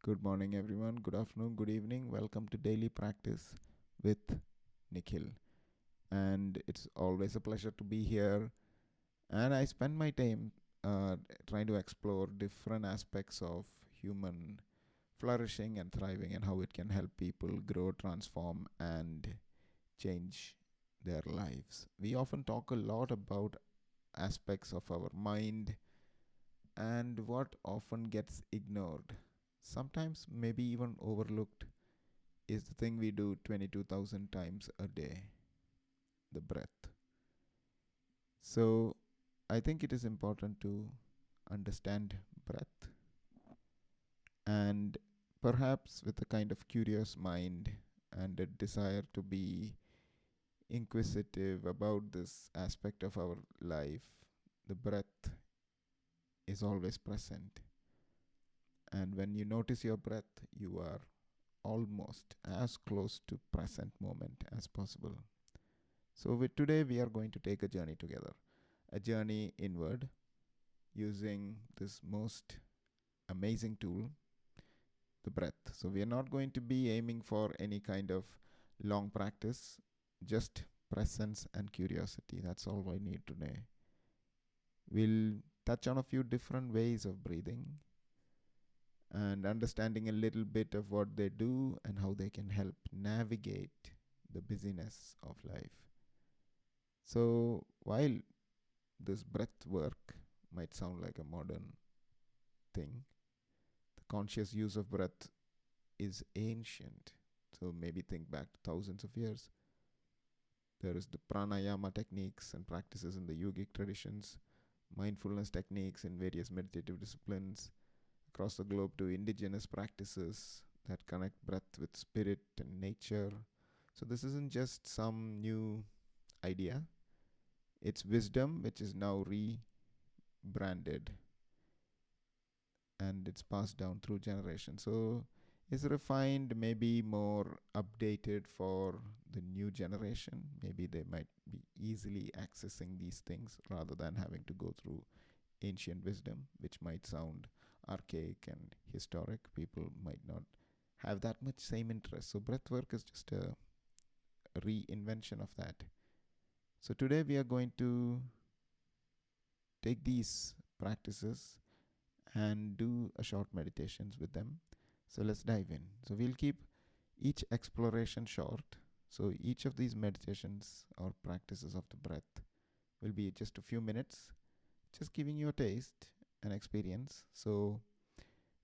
Good morning, everyone. Good afternoon, good evening. Welcome to Daily Practice with Nikhil. And it's always a pleasure to be here. And I spend my time trying to explore different aspects of human flourishing and thriving and how it can help people grow, transform, and change their lives. We often talk a lot about aspects of our mind and what often gets ignored, sometimes maybe even overlooked, is the thing we do 22,000 times a day, the breath. So I think it is important to understand breath and perhaps with a kind of curious mind and a desire to be inquisitive about this aspect of our life. The breath is always present. And when you notice your breath, you are almost as close to present moment as possible. So today we are going to take a journey together, a journey inward using this most amazing tool, the breath. So we are not going to be aiming for any kind of long practice, just presence and curiosity. That's all I need today. We'll touch on a few different ways of breathing and understanding a little bit of what they do and how they can help navigate the busyness of life. So while this breath work might sound like a modern thing, the conscious use of breath is ancient. So maybe think back to thousands of years. There is the pranayama techniques and practices in the yogic traditions, mindfulness techniques in various meditative disciplines across the globe, to indigenous practices that connect breath with spirit and nature. So this isn't just some new idea. It's wisdom which is now rebranded and it's passed down through generations. So it's refined, maybe more updated for the new generation. Maybe they might be easily accessing these things rather than having to go through ancient wisdom, which might sound archaic and historic. People might not have that much same interest. So breathwork is just a reinvention of that. So today we are going to take these practices and do a short meditations with them. So let's dive in. So we'll keep each exploration short. So each of these meditations or practices of the breath will be just a few minutes, just giving you a taste and experience. So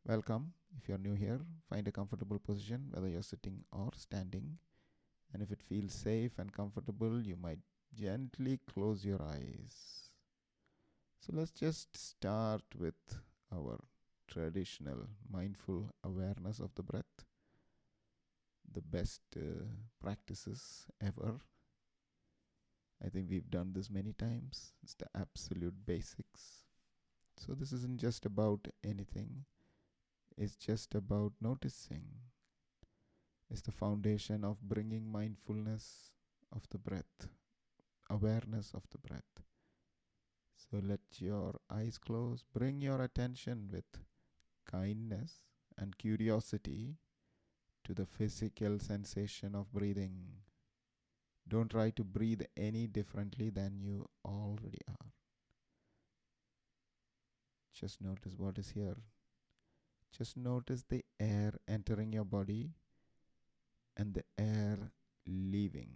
welcome. If you're new here, find a comfortable position, whether you're sitting or standing. And if it feels safe and comfortable, you might gently close your eyes. So let's just start with our traditional mindful awareness of the breath, the best practices ever. I think we've done this many times. It's the absolute basics. So this isn't just about anything. It's just about noticing. It's the foundation of bringing mindfulness of the breath, awareness of the breath. So let your eyes close. Bring your attention with kindness and curiosity to the physical sensation of breathing. Don't try to breathe any differently than you already are. Just notice what is here. Just notice the air entering your body and the air leaving.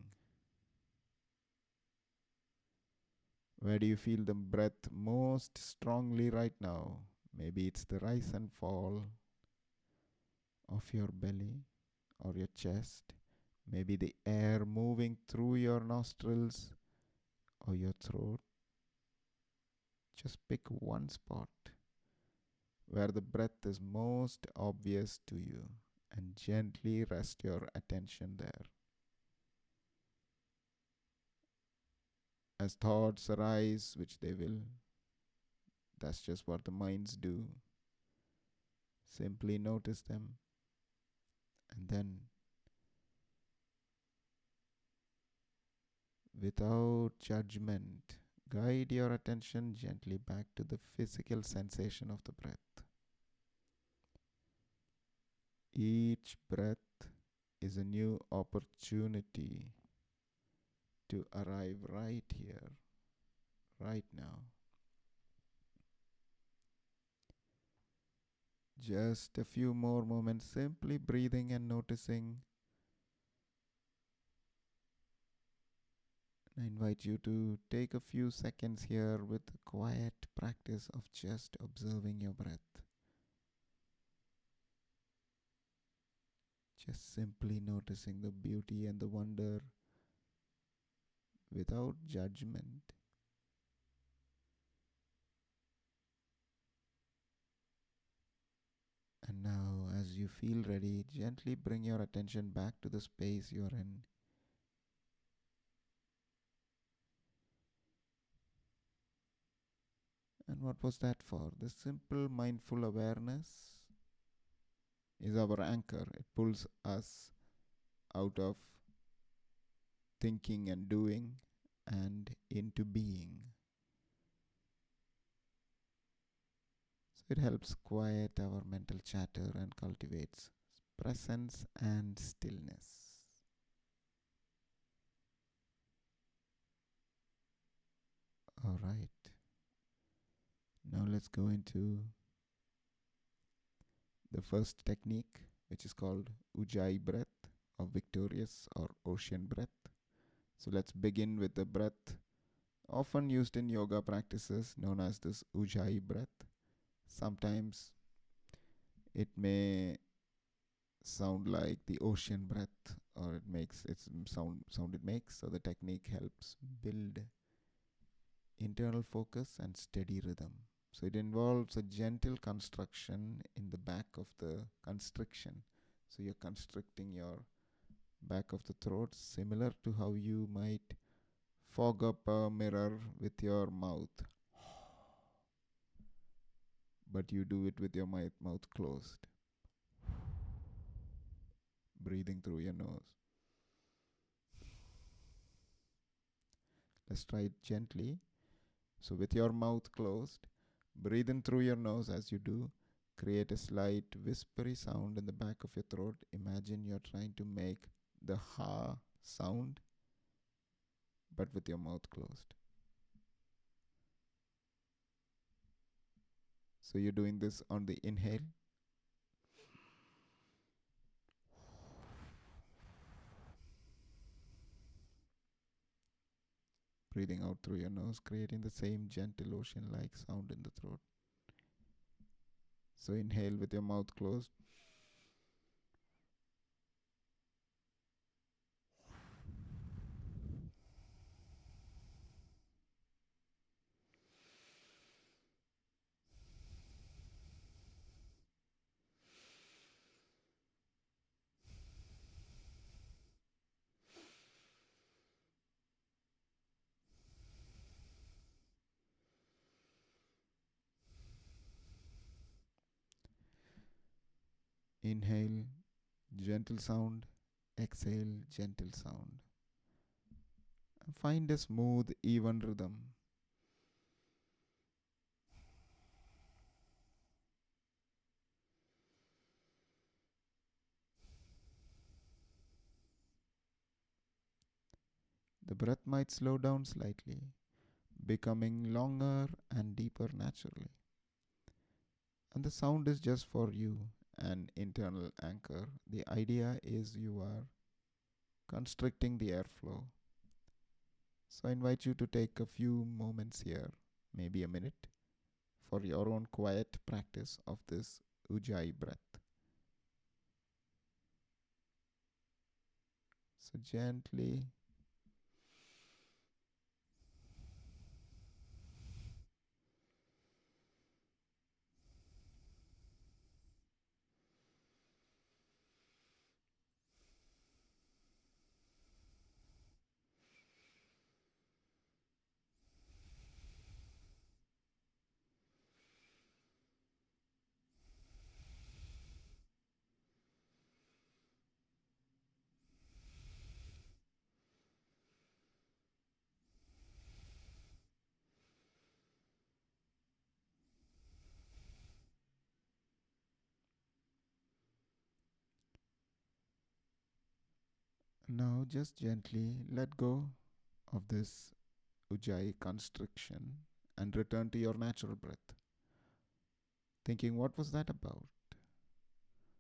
Where do you feel the breath most strongly right now? Maybe it's the rise and fall of your belly or your chest. Maybe the air moving through your nostrils or your throat. Just pick one spot where the breath is most obvious to you and gently rest your attention there. As thoughts arise, which they will, that's just what the minds do. Simply notice them and then, without judgment, guide your attention gently back to the physical sensation of the breath. Each breath is a new opportunity to arrive right here, right now. Just a few more moments simply breathing and noticing. I invite you to take a few seconds here with a quiet practice of just observing your breath. Just simply noticing the beauty and the wonder without judgment. And now, as you feel ready, gently bring your attention back to the space you're in. And what was that for? The simple mindful awareness is our anchor. It pulls us out of thinking and doing and into being. So it helps quiet our mental chatter and cultivates presence and stillness. All right. Now let's go into the first technique, which is called Ujjayi breath or victorious or ocean breath. So let's begin with the breath often used in yoga practices known as this Ujjayi breath. Sometimes it may sound like the ocean breath, or it makes its sound it makes. So the technique helps build internal focus and steady rhythm. So it involves a gentle construction in the back of the constriction. So you're constricting your back of the throat, similar to how you might fog up a mirror with your mouth, but you do it with your mouth closed, breathing through your nose. Let's try it gently. So with your mouth closed, breathe in through your nose as you do. Create a slight whispery sound in the back of your throat. Imagine you're trying to make the ha sound, but with your mouth closed. So you're doing this on the inhale. Breathing out through your nose, creating the same gentle ocean-like sound in the throat. So inhale with your mouth closed. Inhale, gentle sound. Exhale, gentle sound. And find a smooth, even rhythm. The breath might slow down slightly, becoming longer and deeper naturally. And the sound is just for you, an internal anchor. The idea is you are constricting the airflow. So I invite you to take a few moments here, maybe a minute, for your own quiet practice of this Ujjayi breath. So gently Now just gently let go of this Ujjayi constriction and return to your natural breath. Thinking, what was that about?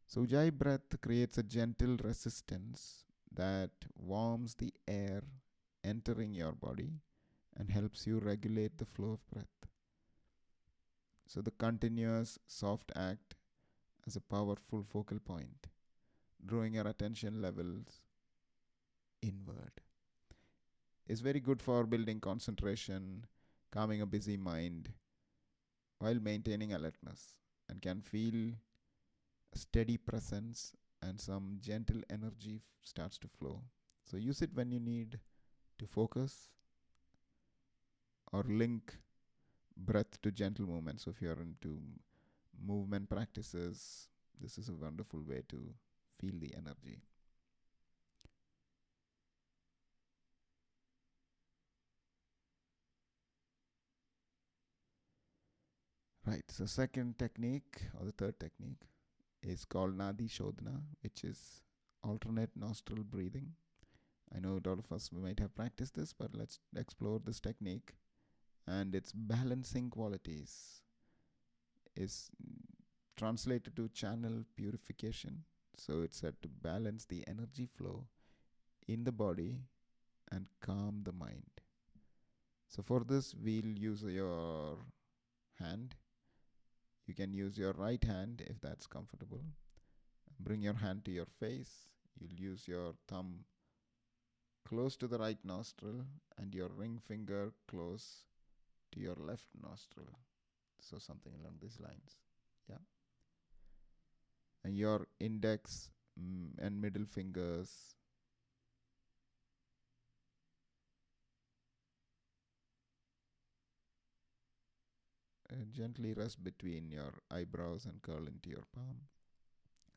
So, Ujjayi breath creates a gentle resistance that warms the air entering your body and helps you regulate the flow of breath. So, the continuous soft act as a powerful focal point, drawing your attention levels inward, is very good for building concentration, calming a busy mind while maintaining alertness, and can feel a steady presence and some gentle energy starts to flow. So use it when you need to focus or link breath to gentle movement. So if you're into movement practices, this is a wonderful way to feel the energy. Right. So second technique or the third technique is called Nadi Shodhana, which is alternate nostril breathing. I know a lot of us might have practiced this, but let's explore this technique and its balancing qualities is translated to channel purification. So it's said to balance the energy flow in the body and calm the mind. So for this, we'll use your hand. You can use your right hand if that's comfortable. Bring your hand to your face. You'll use your thumb close to the right nostril and your ring finger close to your left nostril. So something along these lines. Yeah. And your index and middle fingers gently rest between your eyebrows and curl into your palm.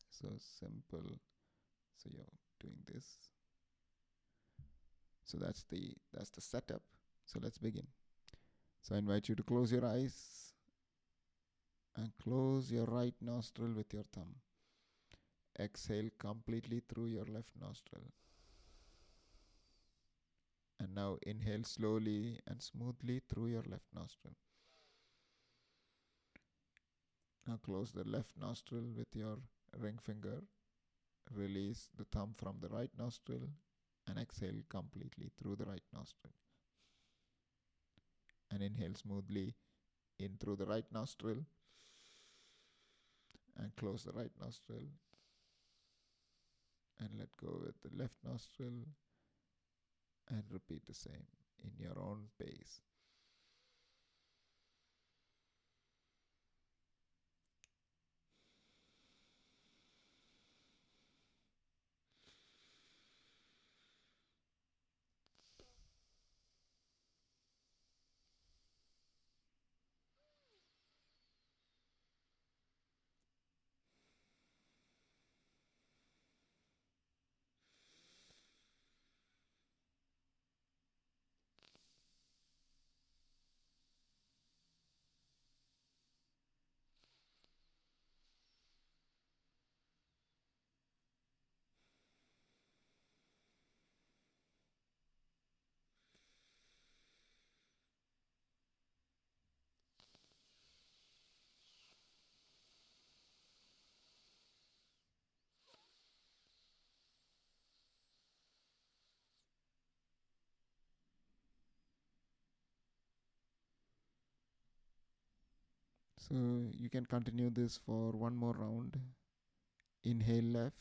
So simple. So you're doing this. So that's the setup. So let's begin. So I invite you to close your eyes and close your right nostril with your thumb. Exhale completely through your left nostril. And now inhale slowly and smoothly through your left nostril. Now close the left nostril with your ring finger. Release the thumb from the right nostril and exhale completely through the right nostril. And inhale smoothly in through the right nostril and close the right nostril and let go with the left nostril and repeat the same in your own pace. So you can continue this for one more round. Inhale left,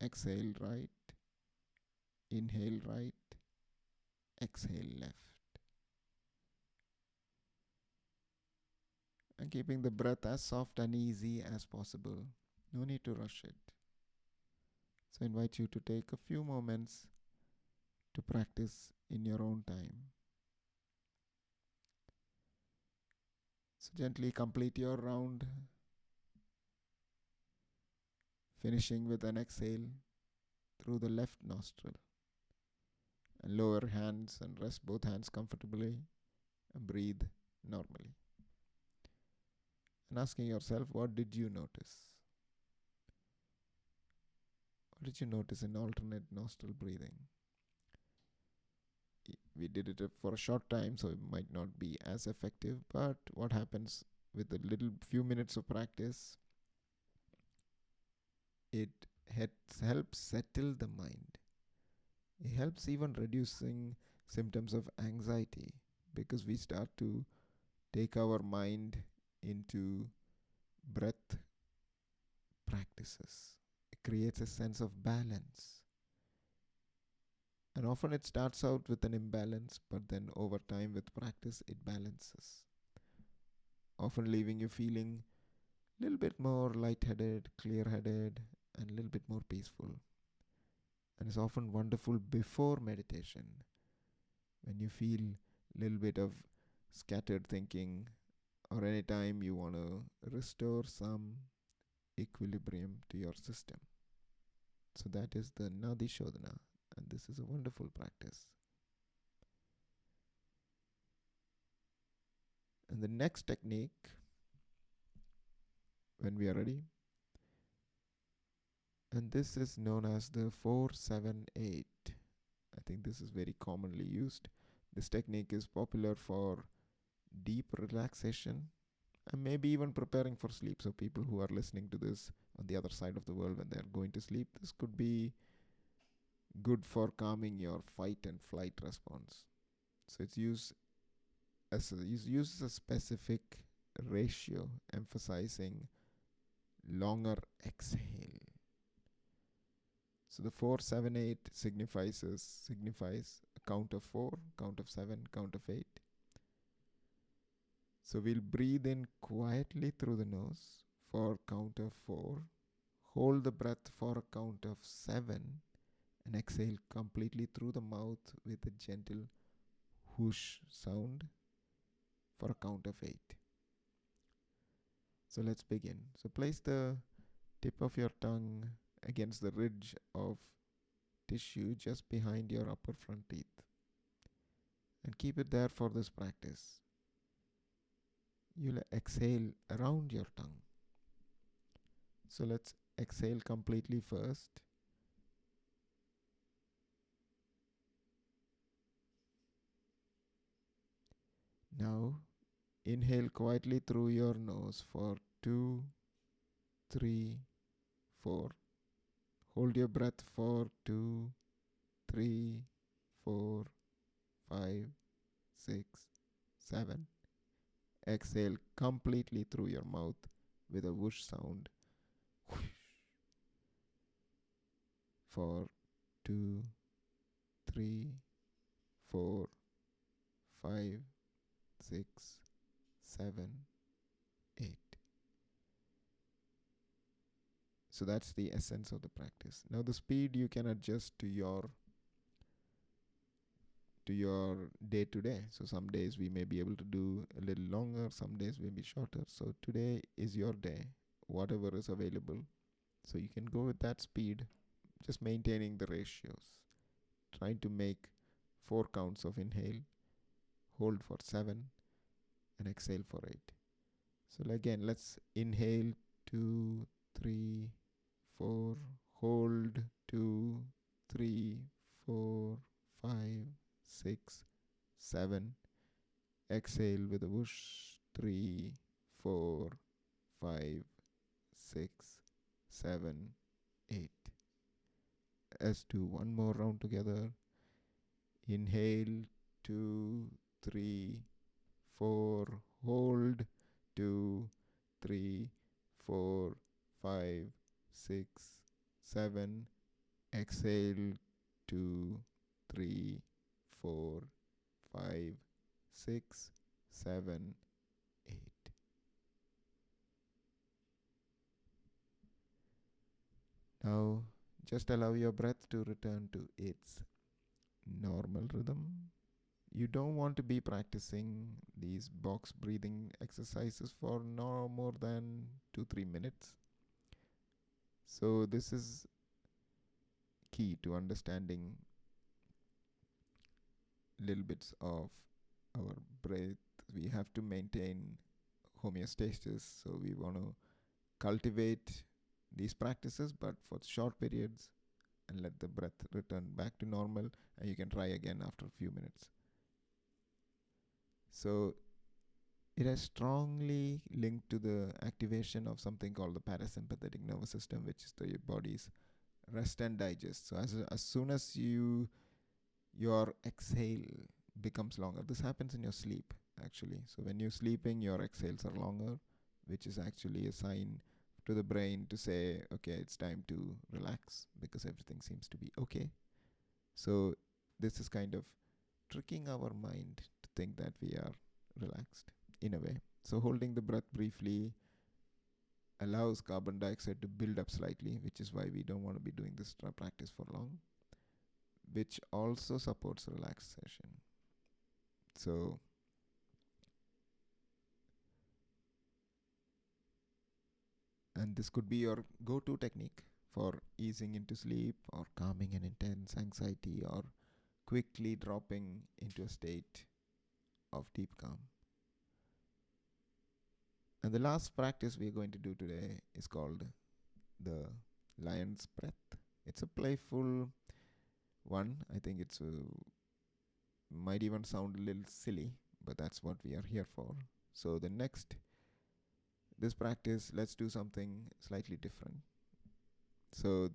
exhale right, inhale right, exhale left. And keeping the breath as soft and easy as possible. No need to rush it. So I invite you to take a few moments to practice in your own time. So gently complete your round, finishing with an exhale through the left nostril. And lower hands and rest both hands comfortably and breathe normally. And asking yourself, what did you notice? What did you notice in alternate nostril breathing? We did it for a short time, so it might not be as effective. But what happens with a little few minutes of practice? It helps settle the mind. It helps even reducing symptoms of anxiety because we start to take our mind into breath practices. It creates a sense of balance. And often it starts out with an imbalance, but then over time with practice it balances. Often leaving you feeling a little bit more lightheaded, clear-headed, and a little bit more peaceful. And it's often wonderful before meditation when you feel a little bit of scattered thinking, or anytime you want to restore some equilibrium to your system. So that is the Nadi Shodhana, and this is a wonderful practice. And the next technique, when we are ready, and this is known as the 4-7-8. I think this is very commonly used. This technique is popular for deep relaxation and maybe even preparing for sleep. So people who are listening to this on the other side of the world when they're going to sleep, this could be good for calming your fight and flight response. So it uses a specific ratio emphasizing longer exhale. So the 4-7-8 signifies a count of 4, count of 7, count of 8. So we'll breathe in quietly through the nose for count of 4, hold the breath for a count of 7, and exhale completely through the mouth with a gentle whoosh sound for a count of 8. So let's begin. So place the tip of your tongue against the ridge of tissue just behind your upper front teeth and keep it there for this practice. You'll exhale around your tongue. So let's exhale completely first. Now inhale quietly through your nose for 2, 3, 4. Hold your breath for 2, 3, 4, 5, 6, 7. Exhale completely through your mouth with a whoosh sound for 2, 3, 4, 5, 6, 7, 8. So that's the essence of the practice. Now the speed you can adjust to your day to day. So some days we may be able to do a little longer, some days may be shorter. So today is your day, whatever is available. So you can go with that speed, just maintaining the ratios. Trying to make 4 counts of inhale, hold for 7, and exhale for 8. So again, let's inhale 2, 3, 4, hold 2, 3, 4, 5, 6, 7. Exhale with a whoosh 3, 4, 5, 6, 7, 8. Let's do one more round together. Inhale 2, 3, 4, hold 2, 3, 4, 5, 6, 7. Exhale 2, 3, 4, 5, 6, 7, 8. Now just allow your breath to return to its normal rhythm. You don't want to be practicing these box breathing exercises for no more than 2-3 minutes. So this is key to understanding little bits of our breath. We have to maintain homeostasis, so we want to cultivate these practices, but for short periods, and let the breath return back to normal, and you can try again after a few minutes. So it is strongly linked to the activation of something called the parasympathetic nervous system, which is the body's rest and digest. So as soon as your exhale becomes longer, this happens in your sleep actually. So when you're sleeping, your exhales are longer, which is actually a sign to the brain to say, okay, it's time to relax because everything seems to be okay. So this is kind of tricking our mind to think that we are relaxed in a way. So holding the breath briefly allows carbon dioxide to build up slightly, which is why we don't want to be doing this practice for long, which also supports relaxation. So and this could be your go-to technique for easing into sleep or calming an intense anxiety or quickly dropping into a state of deep calm. And the last practice we're going to do today is called the lion's breath. It's a playful one. I think it's might even sound a little silly, but that's what we are here for. So this practice, let's do something slightly different. So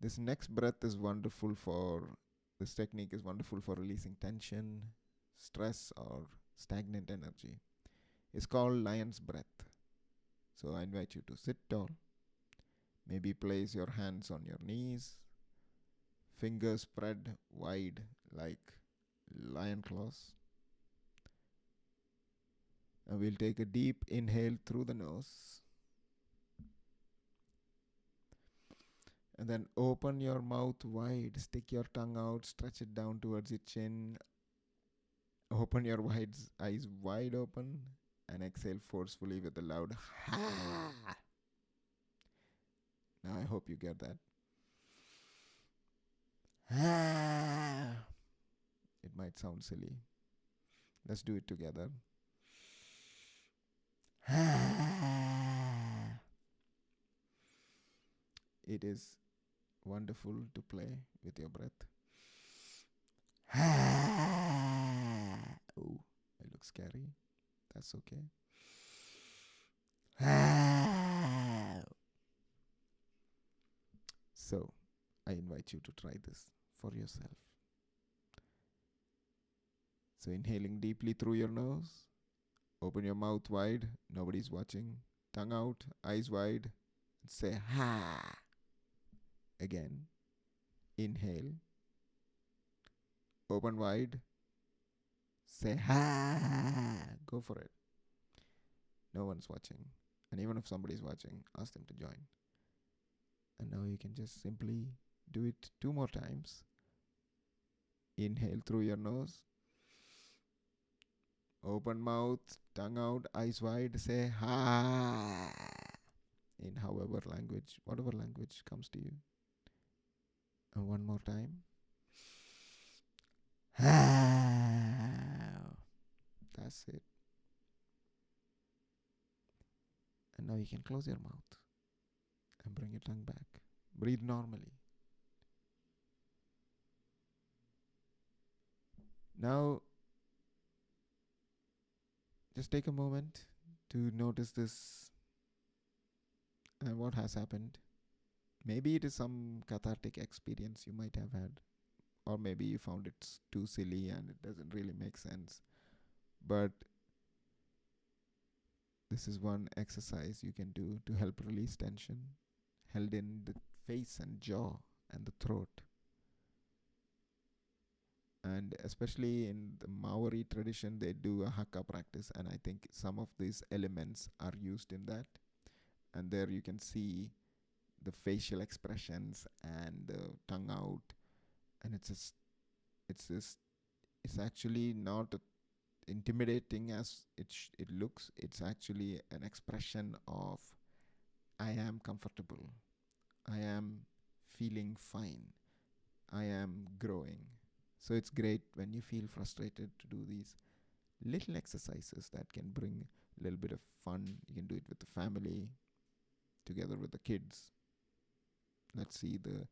this next breath is wonderful for, this technique is wonderful for releasing tension, stress, or stagnant energy. It's called lion's breath. So I invite you to sit tall. Maybe place your hands on your knees, fingers spread wide like lion claws. And we'll take a deep inhale through the nose. And then open your mouth wide. Stick your tongue out. Stretch it down towards your chin. Open your eyes wide open. And exhale forcefully with a loud ha. Now I hope you get that. Ha. It might sound silly. Let's do it together. Ha. It is wonderful to play with your breath. Oh, it looks scary. That's okay. So, I invite you to try this for yourself. So, inhaling deeply through your nose. Open your mouth wide. Nobody's watching. Tongue out, eyes wide. Say ha. Again. Inhale. Open wide. Say ha. Go for it. No one's watching. And even if somebody's watching, ask them to join. And now you can just simply do it 2 more times. Inhale through your nose. Open mouth, tongue out, eyes wide. Say ha. In whatever language comes to you. And one more time. Ha. That's it. And now you can close your mouth and bring your tongue back. Breathe normally. Now, just take a moment to notice this and what has happened. Maybe it is some cathartic experience you might have had, or maybe you found it too silly and it doesn't really make sense. But this is one exercise you can do to help release tension held in the face and jaw and the throat. And especially in the Maori tradition, they do a haka practice, and I think some of these elements are used in that. And there you can see the facial expressions and the tongue out, and it's actually not intimidating as it looks. It's actually an expression of I am comfortable, I am feeling fine, I am growing. So it's great when you feel frustrated to do these little exercises that can bring a little bit of fun. You can do it with the family, together with the kids. Let's see the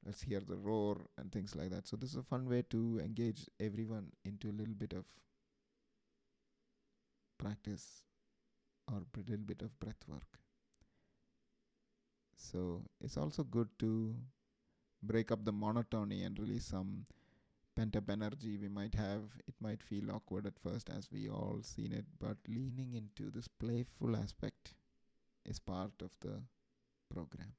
Let's hear the roar and things like that. So this is a fun way to engage everyone into a little bit of practice or a little bit of breath work. So it's also good to break up the monotony and release some pent up energy we might have. It might feel awkward at first, as we all seen it, but leaning into this playful aspect is part of the program.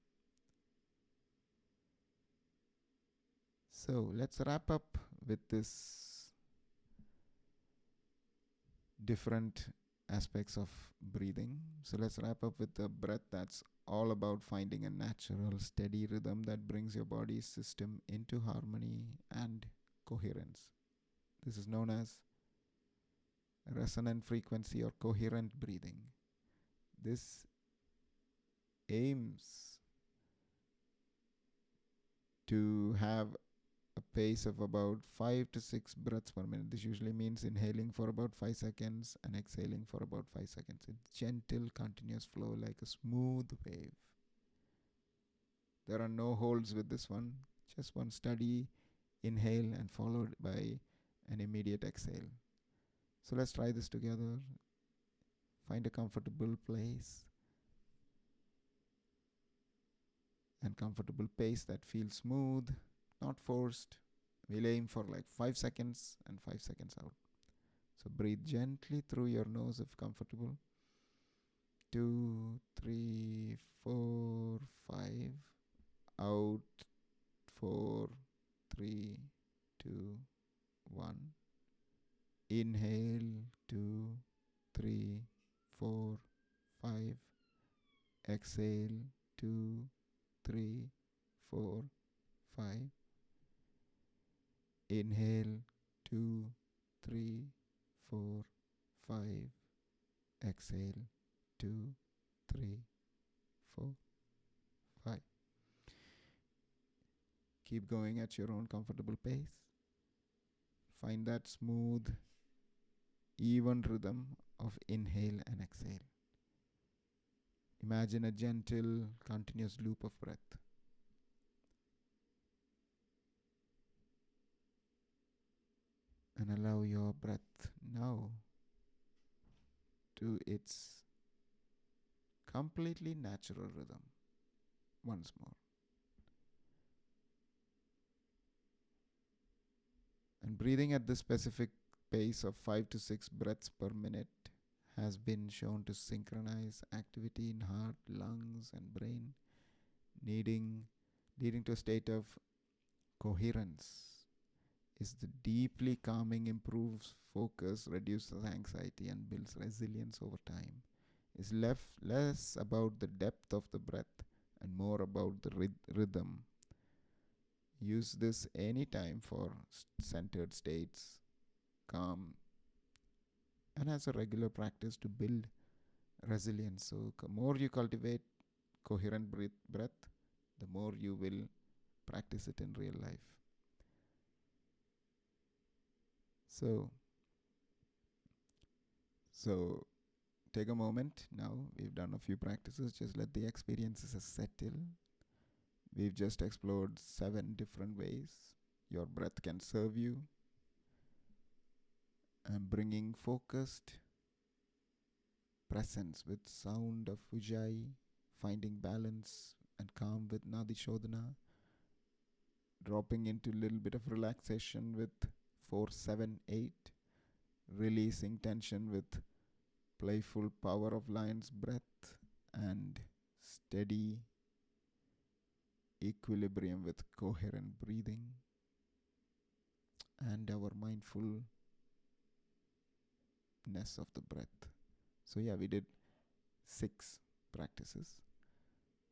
So let's wrap up with this different aspects of breathing. So let's wrap up with the breath that's all about finding a natural, steady rhythm that brings your body system into harmony and coherence. This is known as resonant frequency or coherent breathing. This aims to have a pace of about 5 to 6 breaths per minute. This usually means inhaling for about 5 seconds and exhaling for about 5 seconds. It's gentle, continuous flow like a smooth wave. There are no holds with this one, just one steady inhale and followed by an immediate exhale. So let's try this together. Find a comfortable place and comfortable pace that feels smooth, not forced. We'll aim for like 5 seconds and 5 seconds out. So breathe gently through your nose if comfortable. 2, 3, 4, 5. Out. 4, 3, 2, 1. Inhale. 2, 3, 4, 5. Exhale. 2, 3, 4, 5. Inhale. 2, 3, 4, 5. Exhale. 2, 3, 4, 5. Keep going at your own comfortable pace. Find that smooth, even rhythm of inhale and exhale. Imagine a gentle, continuous loop of breath. And allow your breath now to its completely natural rhythm. Once more. And breathing at this specific pace of 5 to 6 breaths per minute has been shown to synchronize activity in heart, lungs, and brain, leading to a state of coherence. Is the deeply calming, improves focus, reduces anxiety, and builds resilience over time. Is less about the depth of the breath and more about the rhythm. Use this anytime for centered states, calm, and as a regular practice to build resilience. So, more you cultivate coherent breath, the more you will practice it in real life. So take a moment now. We've done a few practices. Just let the experiences settle. We've just explored 7 different ways your breath can serve you. And bringing focused presence with sound of Ujjayi, finding balance and calm with Nadi Shodhana, dropping into a little bit of relaxation with 4-7-8, releasing tension with playful power of lion's breath, and steady equilibrium with coherent breathing, and our mindfulness of the breath. So yeah, we did 6 practices.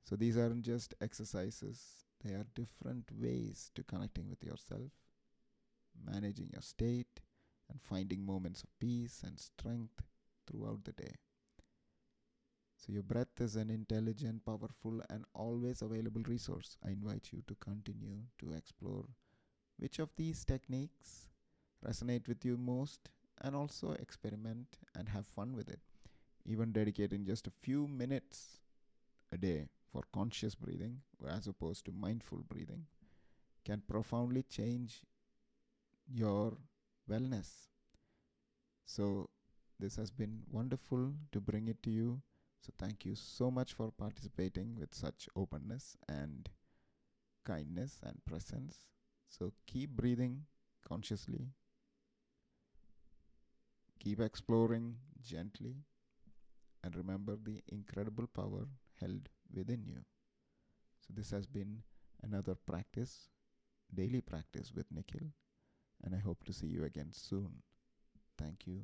So these aren't just exercises, they are different ways to connecting with yourself, managing your state, and finding moments of peace and strength throughout the day. So your breath is an intelligent, powerful, and always available resource. I invite you to continue to explore which of these techniques resonate with you most, and also experiment and have fun with it. Even dedicating just a few minutes a day for conscious breathing as opposed to mindful breathing can profoundly change your wellness. So, this has been wonderful to bring it to you. So, thank you so much for participating with such openness and kindness and presence. So, keep breathing consciously, keep exploring gently, and remember the incredible power held within you. So, this has been another practice, daily practice with Nikhil, and I hope to see you again soon. Thank you.